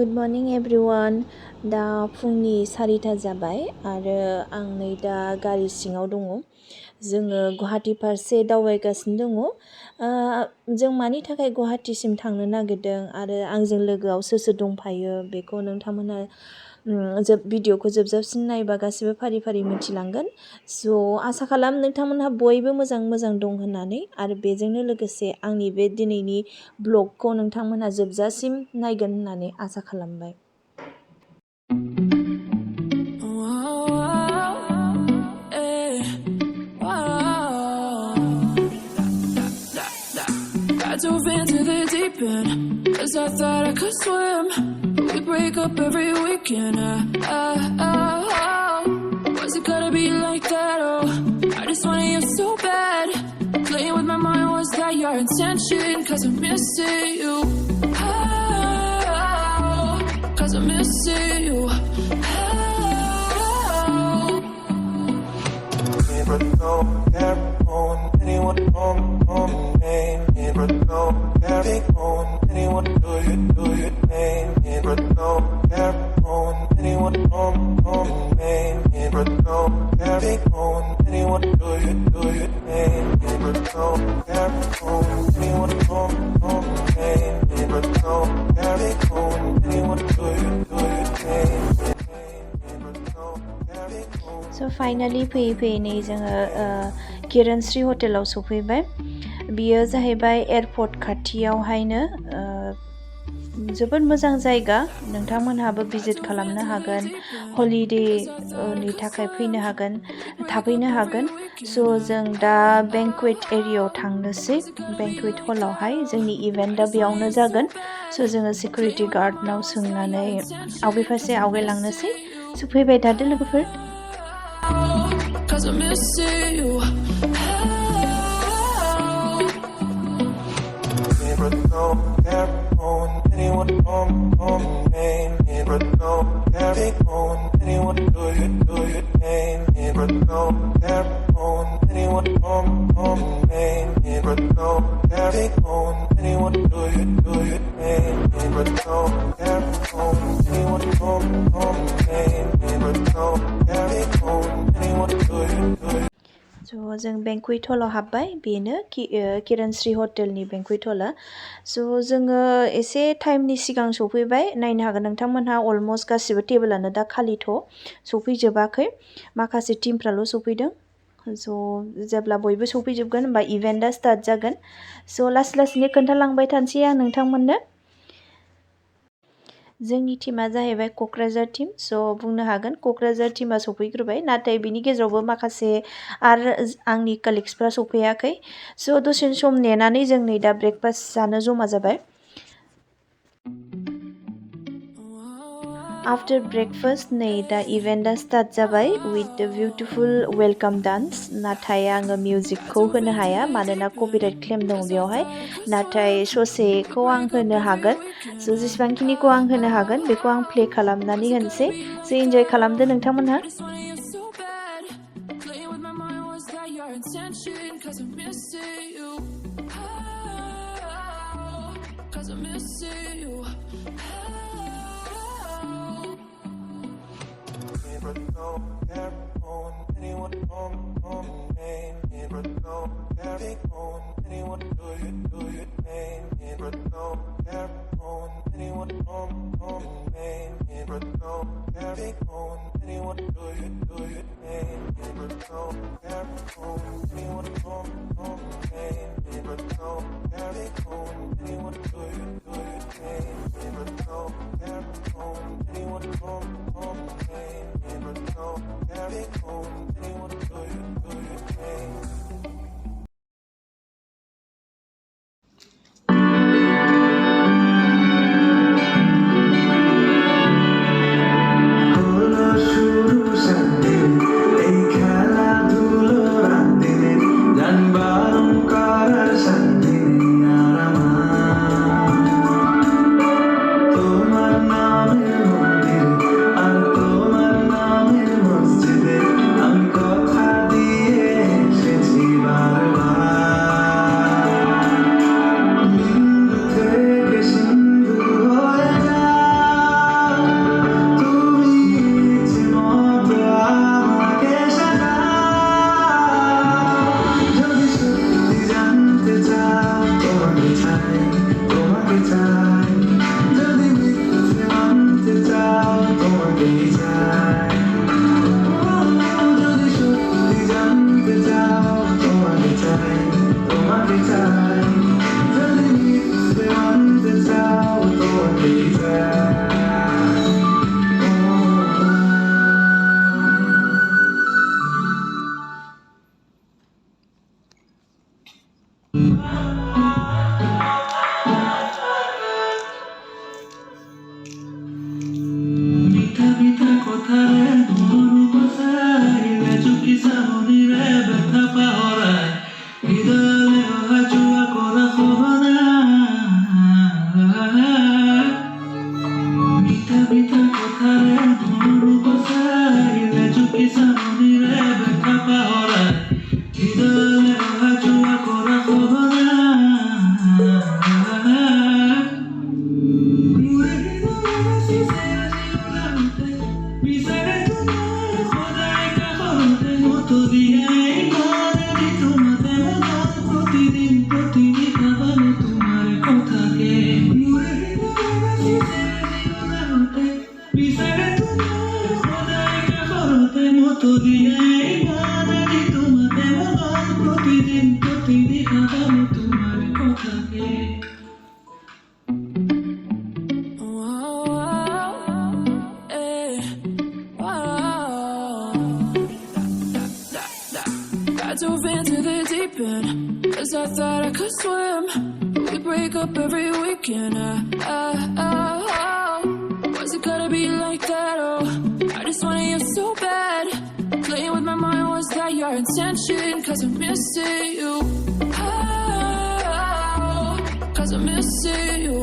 Good morning everyone. दा फुंनि 4टा जाबाय आरो आं नै दा गारि सिङाव दङ। जोङो गुवाहाटी फारसे दावबायगासिनो दङ। जों मानि थाखाय गुवाहाटीसिम थांनो नागिरदों आरो आंजों लोगोआव सोर दंफायो बेखौ नोंथांमोना भिडिअखौ जोबजासिम नायबा गासिबो फारि फारि मिथिलांगोन। स' आसा खालाम नोंथांमोनहा बयबो मोजां दं होननानै आरो बेजोंनो लोगोसे आंनि बे दिनैनि ब्लगखौ नोंथांमोनहा जोबजासिम नायगोन होननानै आसा खालामबाय। I dove into the deep end, 'cause I thought I could swim. We break up every weekend. Was it gotta be like that? Oh, I just wanted you so bad. Playing with my mind, was that your intention? 'Cause I'm missing you. 'Cause I'm missing you. But don't care on anyone on name. But don't care on anyone do your name. But don't care on anyone on name. But don't care on anyone do your name. But don't care on anyone on name. But don't care on anyone do your name. So finally फैयै नै जोङो किरणश्री हटेलाव सफैबाय। बियो जाहैबाय airport खाथियावहायनो। जोबोद मोजां जायगा, नोंथांमोनहाबो भिजिट खालामनो हागोन, हलिडेनि थाखाय फैनो हागोन, थाफैनो हागोन। स' जों दा बेंकुवेट एरियायाव थांनोसै। बेंकुवेट हलावहाय जोंनि इभेन्टआ बेयावनो जागोन। स' जोङो सिकिउरिटि गार्डनाव सोंनानै आवगाय फारसे आवगायलांनोसै। स' फैबाय थादो लोगोफोर। 'Cause I'm missing you. But don't care on anyone on name. But don't care on anyone do your name. But don't care on anyone on name. But don't care on anyone do your name. But don't care on anyone on name. But don't care on anyone do your स' जों बेंकुवेट हलाव हाबबाय। बेनो किरणश्री हटेलनि बेंकुवेट हला। स' जोङो एसे टाइमनि सिगां सफैबाय। नायनो हागोन नोंथांमोनहा अलमस्ट गासिबो टेबोलानो दा खालिथ', सफैजोबाखै। माखासे टिमफ्राल' सफैदों। स' जेब्ला बयबो सफैजोबगोन होमबा इभेन्टआ स्टार्ट जागोन। स' लासैनो खोन्थालांबाय थानोसै आं नोंथांमोननो। जोंनि टिमा जाहैबाय क'क्राझार टिम। स' बुंनो हागोन क'क्राझार टिमा सफैग्रोबाय, नाथाय बिनि गेजेरावबो माखासे आरो आंनि कालिग्सफ्रा सफैयाखै। स' दसे सम नेनानै जों नै दा ब्रेकफास्ट जानो जमा जाबाय। आफ्टर ब्रेकफास्ट नै दा इभेन्टआ स्टार्ट जाबाय उइथ द बिउटिफुल वेलकाम डान्स। नाथाय आङो मिउजिकखौ होनो हाया मानोना कपिराइट क्लेम दङ बेयावहाय। नाथाय ससेखौ आं होनो हागोन। स' जेसेबांखिनिखौ आं होनो हागोन बेखौ आं प्ले खालामनानै होनोसै। स' इन्जय खालामदो नोंथांमोनहा। But don't care on anyone on name. But don't care on anyone do your name. But don't care on anyone on name. But don't care on anyone do your name. But don't care on anyone on name. But don't care on anyone do your name. But don't care on anyone on name. But don't care on anyone do your name. তোমার নামে I dove into the deep end, 'cause I thought I could swim. We break up every weekend. Was it gonna be like that? Oh, I just wanted you so bad. Playing with my mind, was that your intention? 'Cause I'm missing you. 'Cause I'm missing you.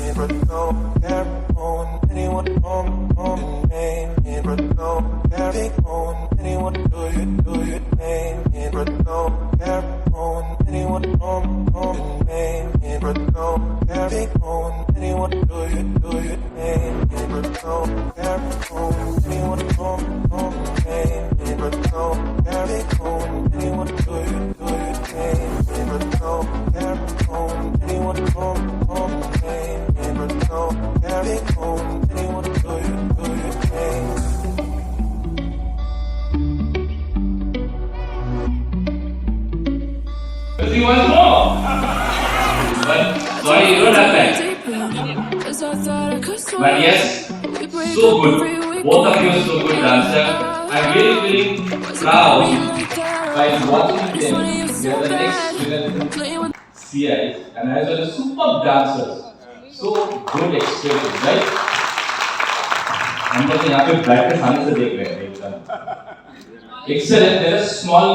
Never know, never own anyone on name. Never know, never own anyone do your name. Never know, never own anyone on name. Never know, never own anyone do your name. Never know, never own anyone on name. Never know, never own anyone do your name. Never know, never own anyone on name. Never know, never own anyone do your name. He wants more. But sorry, you don't have time. But yes, so good. Both of you are so good dancer. I'm really feeling proud by watching them. They are the next generation CIs and as well as superb dancers. So good expression, right? हम लोग यहाँ Pay बैठ के सामने से देख रहे हैं एकदम. Excellent. There is small,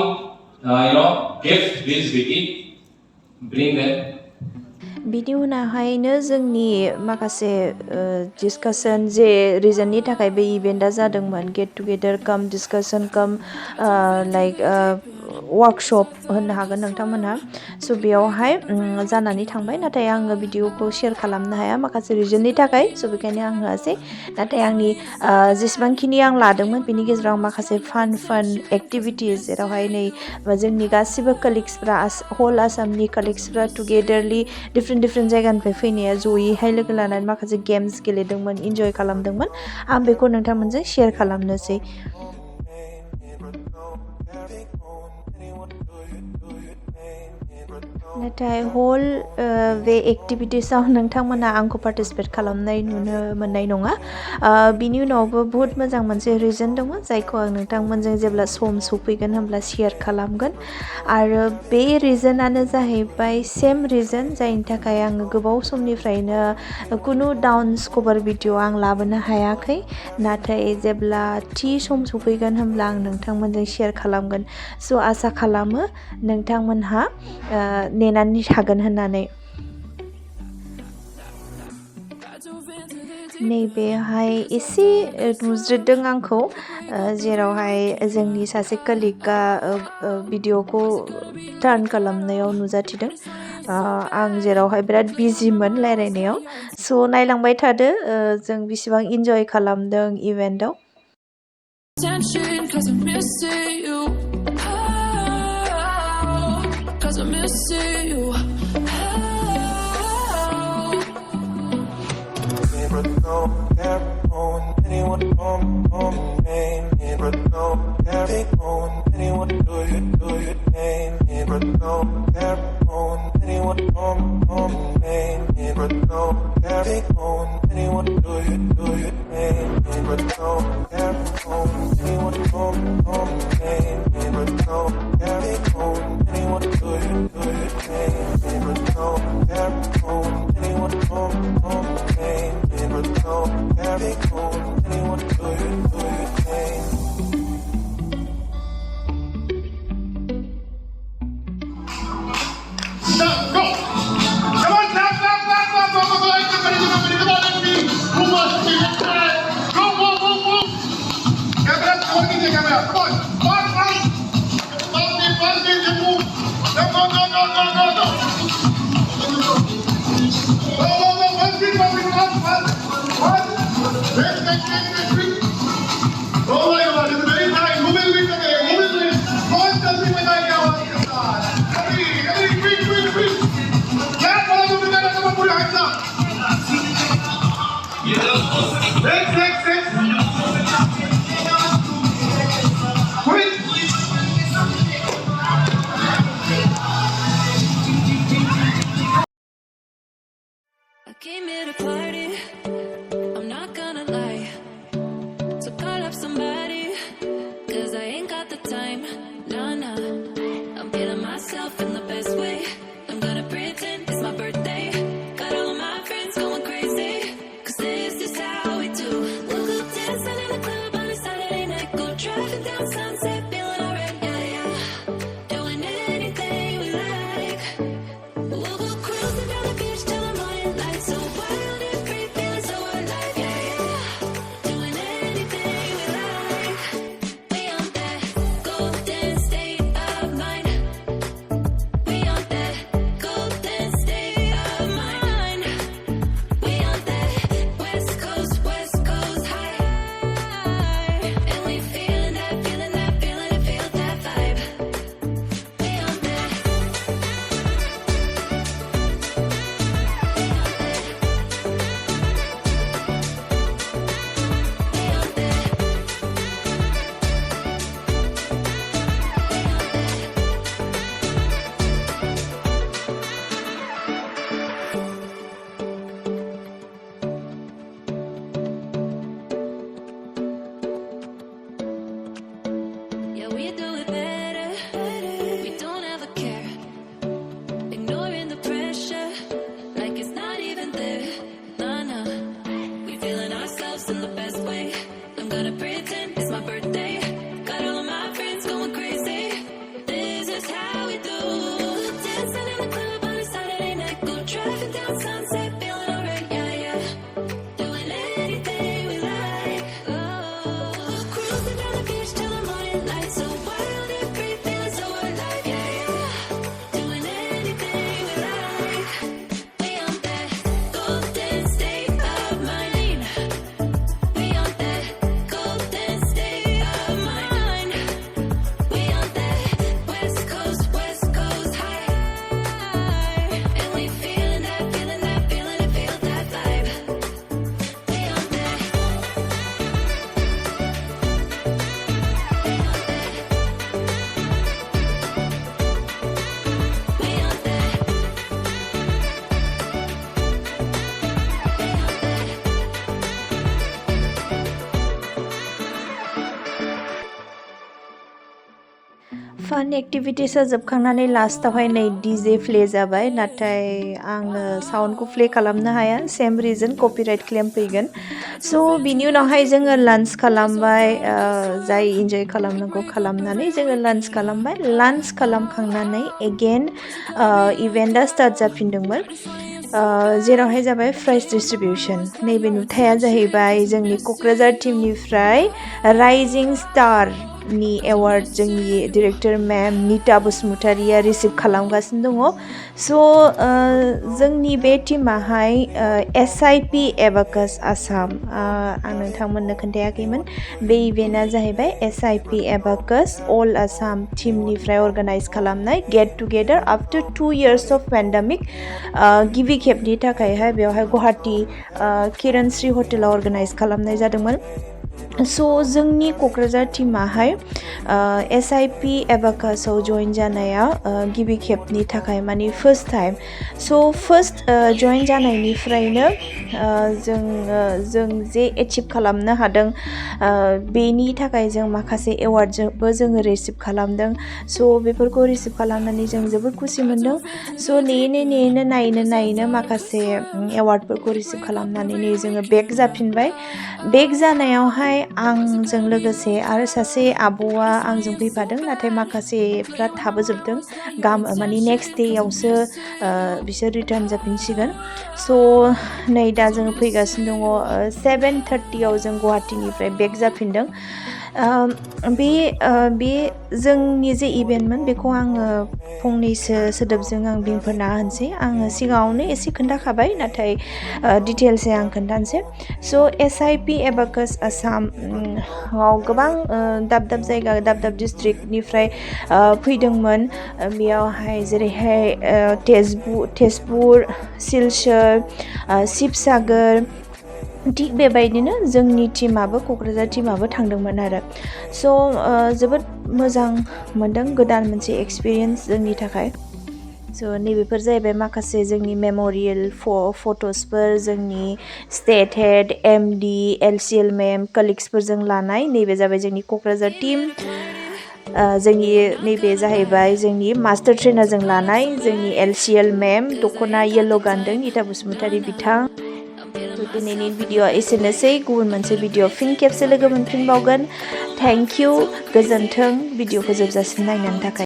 gift. Please, Vicky, bring them. बिनि उनावहायनो जोंनि माखासे डिसकासन जे रिजननि थाखाय बे इभेन्टआ जादोंमोन गेट टुगेदार काम डिसकासन काम लाइक वर्कशप होननो हागोन नोंथांमोनहा स' बेयावहाय जानानै थांबाय नाथाय आङो भिडिअखौ शेयार खालामनो हाया माखासे रिजननि थाखाय स' बेखायनो आं होआसै नाथाय आंनि जेसेबांखिनि आं लादोंमोन बेनि गेजेराव माखासे फान एक्टिभिटिस जेरावहाय नै जोंनि गासिबो कालिग्सफ्रा हल आसामनि कालिग्सफ्रा टुगेदारलि डिफ्रेन्ट जायगानिफ्राय फैनाया जयैहाय लोगो लानानै माखासे गेम्स गेलेदोंमोन इन्जय खालामदोंमोन आं बेखौ नोंथांमोनजों शेयार खालामनोसै नाथाय हल बे एक्टिभिटिसाव नोंथांमोना आंखौ पार्टिसिपेट खालामनाय नुनो मोननाय नङा बिनि उनावबो बहुत मोजां मोनसे रिजन दङ जायखौ आं नोंथांमोनजों जेब्ला सम सफैगोन होमब्ला शेयार खालामगोन आरो बे रिजनानो जाहैबाय सेम रिजन जायनि थाखाय आङो गोबाव समनिफ्रायनो कुनु डान्स कभार भिडिअ आं लाबोनो हायाखै नाथाय जेब्ला थि सम सफैगोन होमब्ला आं नोंथांमोनजों शेयार खालामगोन स' आसा खालामो नोंथांमोनहा नेनानै थागोन होननानै नैबेहाय एसे नुज्रिदों आंखौ जेरावहाय जोंनि सासे कलिगा भिडिअखौ टार्न खालामनायाव नुजाथिदों आं जेरावहाय बिराद बिजिमोन रायलायनायाव स' नायलांबाय थादो जों बिसिबां इन्जय खालामदों इभेन्टआव I'm missing you. Never know, never own anyone on name. Never know, never own anyone do your name. Never know, never own anyone on name. Never know, never own anyone do your name. Never know, never own anyone on name. Never know, never own anyone do your name. Never know, never own anyone on I came here to party, I'm not gonna lie. So call up somebody, cause I ain't got the time. Nah, nah, I'm feeling myself in the best way. I'm gonna pretend it's my birthday. Got all of my friends going crazy, cause this is how we do. We'll go dancing in the club on a Saturday night. Go driving down Sunset, feeling alright, yeah, yeah. Doing anything we like. We'll go cruising down the beach till the morning light. So wild and free, feeling so alive, yeah, yeah. Doing anything we like. We on that golden state of mind. We on that golden state of mind. We on that West Coast high. And we feeling that, feeling that, feeling it, feel that vibe. We on that. Yeah, we do it better. We don't ever care. Ignoring the pressure, like it's not even there. Nah, nah. We feeling ourselves in the best way. I'm gonna pretend it's my birthday. Got all of my friends going crazy. This is how we do. Dancing in the club on a Saturday night. Go driving down Sunset, feeling alright, yeah, yeah. Doing anything we like. Oh, cruising down the beach till the morning light. So wild and free, feeling so alive, yeah, yeah. Doing anything we like. We on that golden state of mind. We on that golden state of mind. We on that West Coast high. And we feeling that, feeling that, feeling it, feel that vibe. We on that. We on that. फान एक्टिभिटिसा जोबखांनानै लास्टावहाय नै DJ play जाबाय नाथाय आङो साउन्डखौ play खालामनो हाया same reason copyright claim फैगोन स' बिनि उनावहाय जोङो लान्च खालामबाय जाय इन्जय खालामनांगौ खालामनानै जोङो लान्च खालामबाय लान्च खालामखांनानै एगेन इभेन्टआ स्टार्ट जाफिनदोंमोन जेरावहाय जाबाय प्राइज डिस्ट्रिबिउसन नैबे नुथाया जाहैबाय जोंनि क'क्राझार टीमनिफ्राय राइजिं स्टार नि एवार्ड जोंनि डिरेक्टर मैम नीता बसुमतारिया रिसिभ खालामगासिनो दङ स' जोंनि बे टीमाहाय SIP Abacus आसाम आं नोंथांमोननो खोन्थायाखैमोन बे इभेन्टआ जाहैबाय SIP Abacus अल आसाम टीमनिफ्राय अर्गानाइज खालामनाय get together after 2 years of pandemic गिबि खेबनि थाखायहाय बेवहाय गुवाहाटी किरणश्री हटेलाव अर्गानाइज खालामनाय जादोंमोन स' जोंनि क'क्राझार टीमाहाय SIP Abacusआव जइन जानाया गिबि खेबनि थाखाय माने फार्स्ट टाइम स' फार्स्ट जइन जानायनिफ्रायनो जों जे एचिभ खालामनो हादों बेनि थाखाय जों माखासे एवार्डबो जोङो रिसिभ खालामदों स' बेफोरखौ रिसिभ खालामनानै जों जोबोद खुसि मोनदों स' नेयैनो नायनो माखासे एवार्डफोरखौ रिसिभ खालामनानै नै जोङो बेक जाफिनबाय बेक जानायावहाय आंजों लोगोसे आरो सासे आब'आ आंजों फैफादों नाथाय माखासेफ्रा थाबोजोबदों माने नेक्स्ट डेआवसो बिसोर रिटार्न जाफिनसिगोन स' नै दा जोङो फैगासिनो दङ 7:30 जों गुवाहाटीनिफ्राय बेक जाफिनदों बे जोंनि जे इभेन्टमोन बेखौ आङो फंनैसो सोदोबजों आं बुंफोरना होनसै आङो सिगाङावनो एसे खोन्थाखाबाय नाथाय डिटेल्सै आं खोन्थानोसै स' SIP Abacus आसामाव गोबां दाब दाब जायगा दाब दाब डिस्ट्रिक्टनिफ्राय फैदोंमोन बेयावहाय जेरैहाय तेजपुर सिलचर शिबसागर थिग बेबायदिनो जोंनि टीमाबो क'क्राझार टीमाबो थांदोंमोन आरो स' जोबोद मोजां मोनदों गोदान मोनसे एक्सपिरियेन्स जोंनि थाखाय स' नैबेफोर जाहैबाय माखासे जोंनि मेम'रियेल फट'सफोर जोंनि स्टेट हेड MD LCL मेम कलिग्सफोरजों लानाय नैबे जाबाय जोंनि क'क्राझार टीम जोंनि नैबे जाहैबाय जोंनि मास्टार ट्रेनारजों लानाय जोंनि LCL मेम दख'ना येल्ल' गानदों निता बसुमतारी बिथां दिनैनि भिडिअ'आ एसेनोसै गुबुन मोनसे भिडिअ फिन खेबसे लोगो मोनफिनबावगोन थेंक इउ गोजोन्थों भिडिअखौ जोबजासिम नायनायनि थाखाय